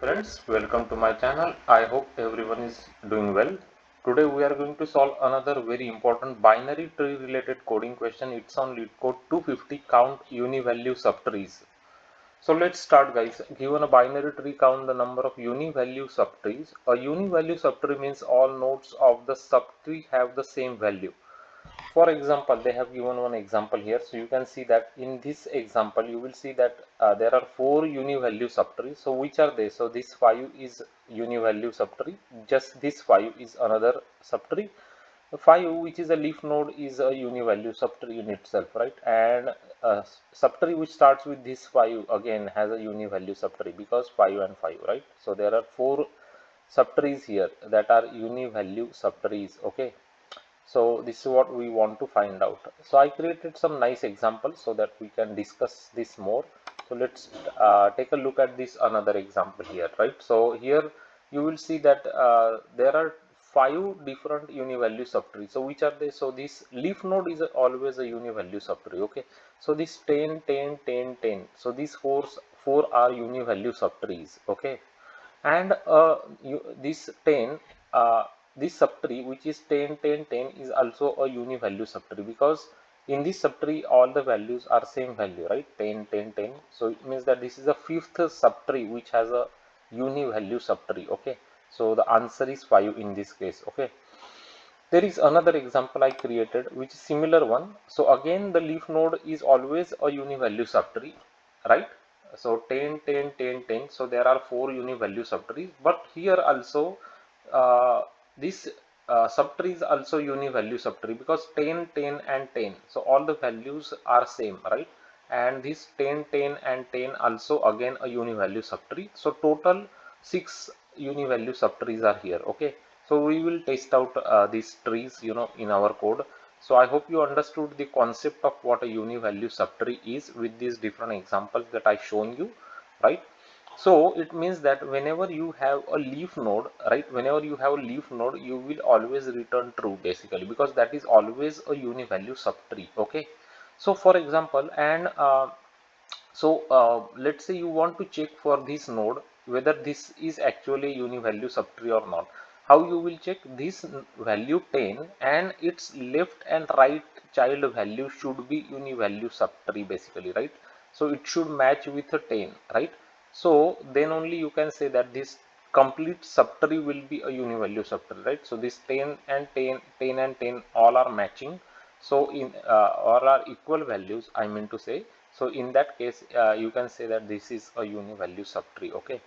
friends, welcome to my channel. I hope everyone is doing well. Today we are going to solve another very important binary tree related coding question. It's on Leetcode 250, count univalue subtrees. So let's start, guys. Given a binary tree, count the number of univalue subtrees. A univalue subtree means all nodes of the subtree have the same value. For example, they have given one example here. So you can see that in this example, you will see that there are 4 univalue subtrees. So which are they? So this 5 is univalue subtree. Just this 5 is another subtree. The 5, which is a leaf node, is a univalue subtree in itself, right? And a subtree which starts with this 5 again has a univalue subtree because 5 and 5, right? So there are 4 subtrees here that are univalue subtrees. Okay, so this is what we want to find out. So I created some nice examples so that we can discuss this more. So let's take a look at this another example here, right? So here you will see that there are 5 different univalue subtrees. So which are they? So this leaf node is always a univalue subtree. Okay, so this 10 10 10 10, so these four are univalue subtrees. Okay, and this 10 this subtree which is 10 10 10 is also a univalue subtree because in this subtree all the values are same value, right? 10 10 10. So it means that this is the fifth subtree which has a univalue subtree. Okay, so the answer is 5 in this case. Okay, there is another example I created which is similar one. So again the leaf node is always a univalue subtree, right? So 10 10 10 10, so there are 4 univalue subtrees, but here also this subtree is also univalue subtree because 10 10 and 10, so all the values are same, right? And this 10 10 and 10 also again a univalue subtree, so total 6 univalue subtrees are here. Okay, so we will test out these trees, in our code. So I hope you understood the concept of what a univalue subtree is with these different examples that I shown you, right? So it means that whenever you have a leaf node, right, whenever you have a leaf node, you will always return true basically because that is always a univalue subtree. Okay, so for example, and let's say you want to check for this node whether this is actually a univalue subtree or not. How you will check? This value 10 and its left and right child value should be univalue subtree basically, right? So it should match with a 10, right? So then only you can say that this complete subtree will be a univalue subtree, right? So this 10 and 10, 10 and 10 all are matching. So in or are equal values, I mean to say. So in that case, you can say that this is a univalue subtree. Okay.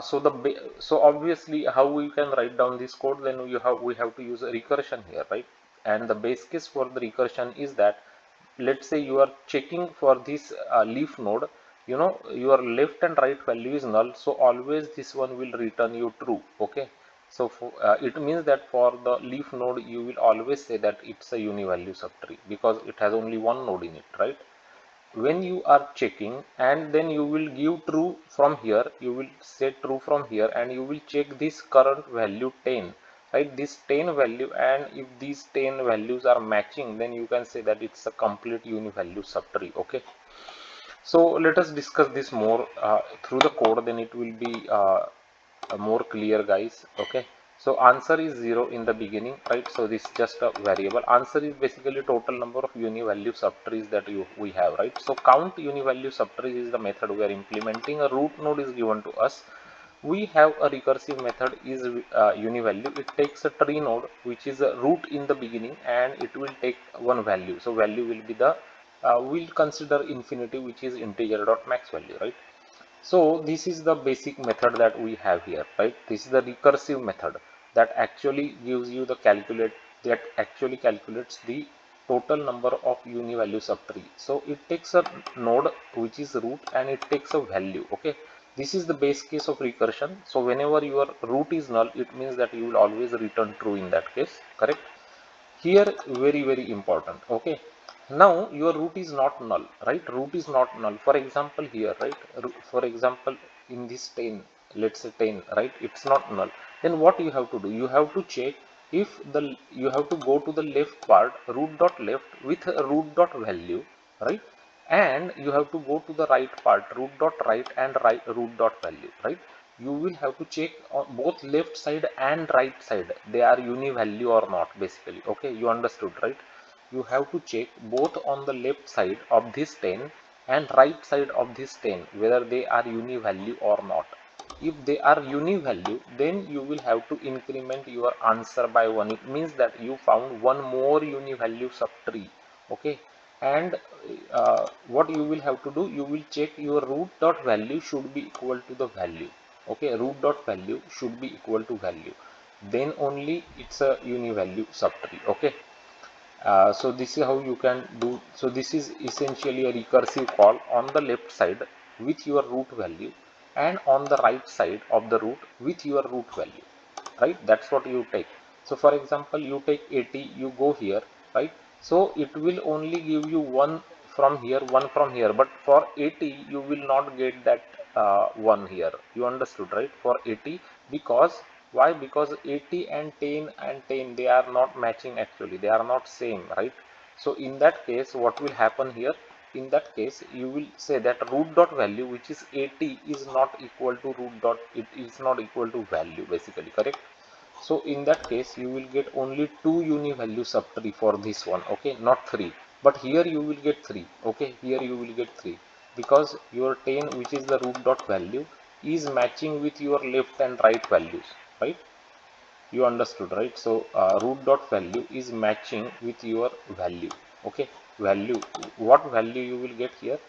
So obviously how we can write down this code, then we have to use a recursion here, right? And the base case for the recursion is that, let's say you are checking for this leaf node, your left and right value is null, so always this one will return you true. Okay, so it means that for the leaf node you will always say that it's a univalue subtree because it has only one node in it, right? When you are checking, and then you will give true from here, you will say true from here, and you will check this current value 10, right? This 10 value, and if these 10 values are matching, then you can say that it's a complete univalue subtree. Okay, so let us discuss this more through the code, then it will be more clear, guys. Okay, so answer is 0 in the beginning, right? So this is just a variable. Answer is basically total number of univalue subtrees that we have, right? So count univalue subtrees is the method we are implementing. A root node is given to us. We have a recursive method is univalue. It takes a tree node which is a root in the beginning, and it will take one value. So value will be the we'll consider infinity, which is integer dot max value, right? So this is the basic method that we have here, right? This is the recursive method that actually gives you the that actually calculates the total number of univalue subtree. So it takes a node which is root and it takes a value. Okay, this is the base case of recursion. So whenever your root is null, it means that you will always return true in that case, correct? Here very important. Okay, now your root is not null, right? Root is not null. For example here, right? For example, in this 10, let's say 10, right? It's not null. Then what you have to do? You have to check if you have to go to the left part, root dot left with root dot value, right? And you have to go to the right part, root dot right and right root dot value, right? you will have to check on both left side and right side they are univalue or not, basically. Okay, you understood, right? You have to check both on the left side of this 10 and right side of this 10 whether they are univalue or not. If they are univalue, then you will have to increment your answer by 1. It means that you found one more univalue subtree. Okay, and what you will have to do, you will check your root dot value should be equal to the value. Okay, root dot value should be equal to value, then only it's a univalue subtree. Okay, so this is how you can do. So this is essentially a recursive call on the left side with your root value and on the right side of the root with your root value, right? That's what you take. So for example, you take 80, you go here, right? So it will only give you one from here, one from here, but for 80 you will not get that one here. You understood, right? For 80, because why? Because 80 and 10 and 10, they are not matching, actually they are not same, right? So in that case, what will happen here? In that case, you will say that root dot value, which is 80, is not equal to root dot, it is not equal to value, basically, correct? So in that case, you will get only 2 univalue subtree for this one. Okay, not 3, but here you will get 3. Okay, here you will get 3 because your 10, which is the root dot value, is matching with your left and right values, right? You understood, right? So root dot value is matching with your value. Okay, value, what value you will get here?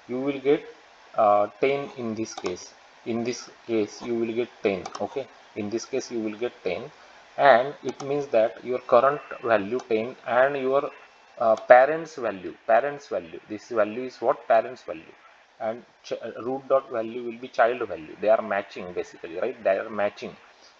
You will get 10 in this case. In this case you will get 10. Okay, in this case you will get 10, and it means that your current value 10 and your parents value, this value is what? Parents value. And root dot value will be child value. They are matching, basically, right? They are matching.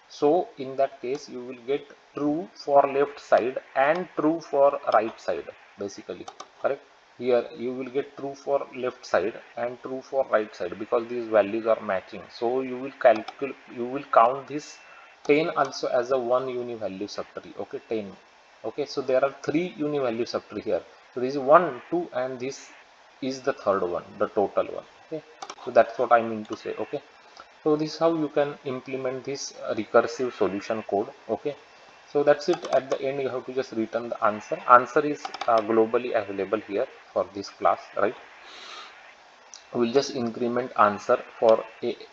So in that case, you will get true for left side and true for right side, basically, correct? Here you will get true for left side and true for right side because these values are matching. So you will calculate, you will count this 10 also as a one univalue subtree. Okay, 10. Okay, so there are three univalue subtree here. So this is 1, 2, and this is the third one, the total one. Okay, so that's what I mean to say. Okay, so this is how you can implement this recursive solution code. Okay, so that's it. At the end, you have to just return the answer. Answer is globally available here for this class, right? We'll just increment answer for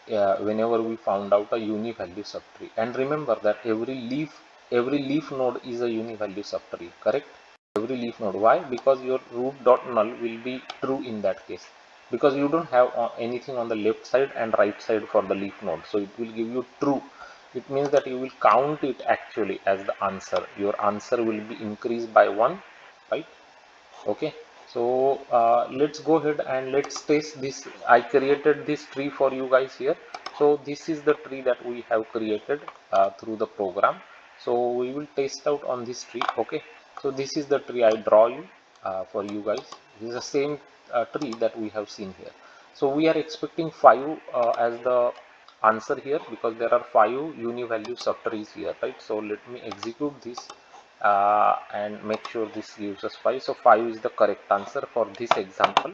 whenever we found out a univalue subtree. And remember that every leaf node is a univalue subtree, correct? Every leaf node. Why? Because your root dot null will be true in that case, because you don't have anything on the left side and right side for the leaf node, so it will give you true. It means that you will count it actually as the answer. Your answer will be increased by 1, right? Okay, so let's go ahead and let's test this. I created this tree for you guys here. So this is the tree that we have created through the program. So we will test out on this tree. Okay, so this is the tree I draw you for you guys. This is the same tree that we have seen here. So we are expecting 5 as the answer here because there are 5 univalue subtrees here, right? So let me execute this and make sure this gives us 5. So 5 is the correct answer for this example.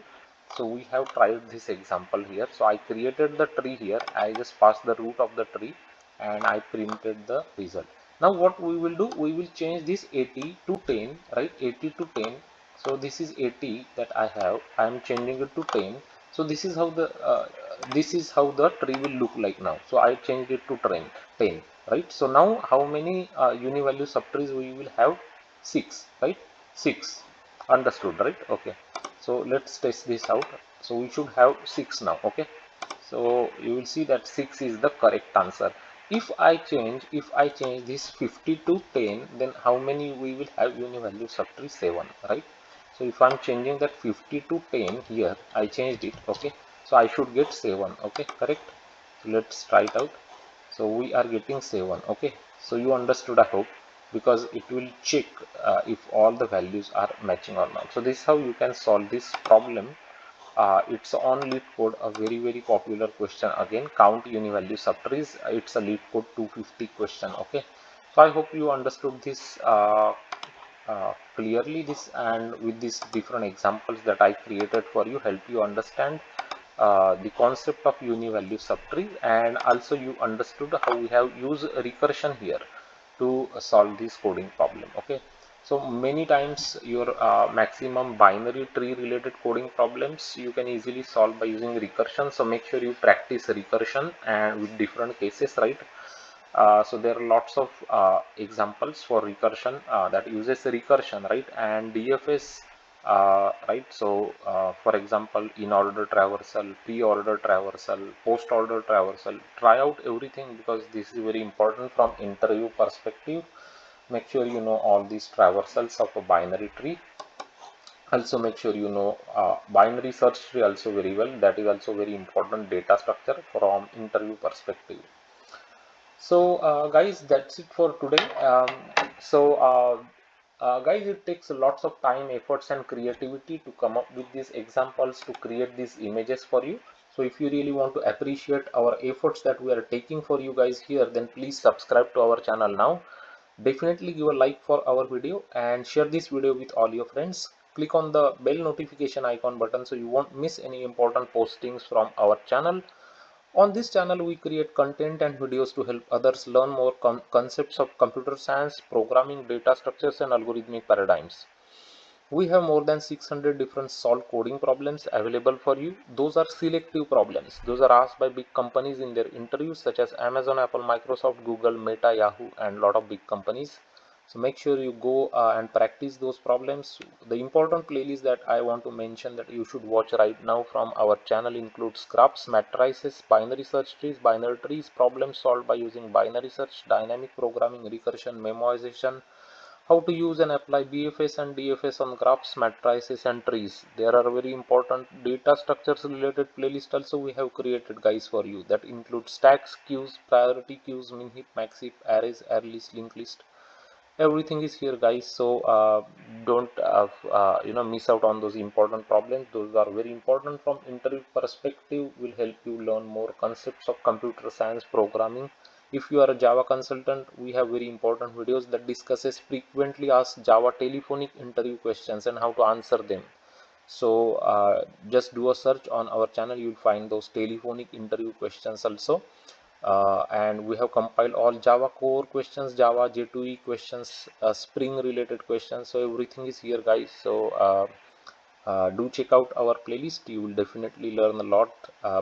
So we have tried this example here. So I created the tree here. I just passed the root of the tree and I printed the result. Now what we will do, we will change this 80 to 10, right? 80 to 10. So this is 80 that I have. I am changing it to 10. So this is how the tree will look like now. So I changed it to 10, right? So now how many univalue subtrees we will have? 6, right? 6. Understood, right? Okay, so let's test this out. So we should have 6 now. Okay, so you will see that 6 is the correct answer. If I change this 50 to 10, then how many we will have univalue subtree? 7, right? So if I'm changing that 50 to 10 here, I changed it. Okay, so I should get 7. Okay, correct? So let's try it out. So we are getting 7. Okay, so you understood, I hope, because it will check if all the values are matching or not. So this is how you can solve this problem. It's on Leetcode, a very popular question. Again, count univalue subtrees. It's a Leetcode 250 question. Okay, so I hope you understood this clearly. This, and with these different examples that I created for you, help you understand the concept of Univalue Subtree, and also you understood how we have used recursion here to solve this coding problem. Okay, so many times your maximum binary tree related coding problems you can easily solve by using recursion. So make sure you practice recursion and with different cases, right? So there are lots of examples for recursion that uses recursion, right? And DFS, right? So for example, in order traversal, pre-order traversal, post-order traversal, try out everything because this is very important from interview perspective. Make sure you know all these traversals of a binary tree. Also make sure you know binary search tree also very well. That is also very important data structure from interview perspective. So guys, that's it for today. Guys, it takes lots of time, efforts and creativity to come up with these examples to create these images for you. So if you really want to appreciate our efforts that we are taking for you guys here, then please subscribe to our channel now. Definitely give a like for our video and share this video with all your friends. Click on the bell notification icon button so you won't miss any important postings from our channel. On this channel, we create content and videos to help others learn more concepts of computer science, programming, data structures, and algorithmic paradigms. We have more than 600 different solved coding problems available for you. Those are selective problems. Those are asked by big companies in their interviews, such as Amazon, Apple, Microsoft, Google, Meta, Yahoo, and a lot of big companies. So make sure you go and practice those problems. The important playlist that I want to mention that you should watch right now from our channel includes graphs, matrices, binary search trees, binary trees, problems solved by using binary search, dynamic programming, recursion, memoization, how to use and apply BFS and DFS on graphs, matrices and trees. There are very important data structures related playlist also we have created guys for you that include stacks, queues, priority queues, min heap, max heap, arrays, array list, linked list. Everything is here guys, so don't miss out on those important problems. Those are very important from interview perspective, will help you learn more concepts of computer science programming. If you are a Java consultant, we have very important videos that discusses frequently asked Java telephonic interview questions and how to answer them. So just do a search on our channel, you will find those telephonic interview questions also. And we have compiled all Java core questions, Java J2E questions, Spring related questions. So everything is here guys. So do check out our playlist. You will definitely learn a lot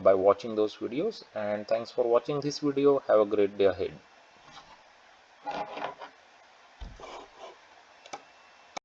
by watching those videos. And thanks for watching this video. Have a great day ahead.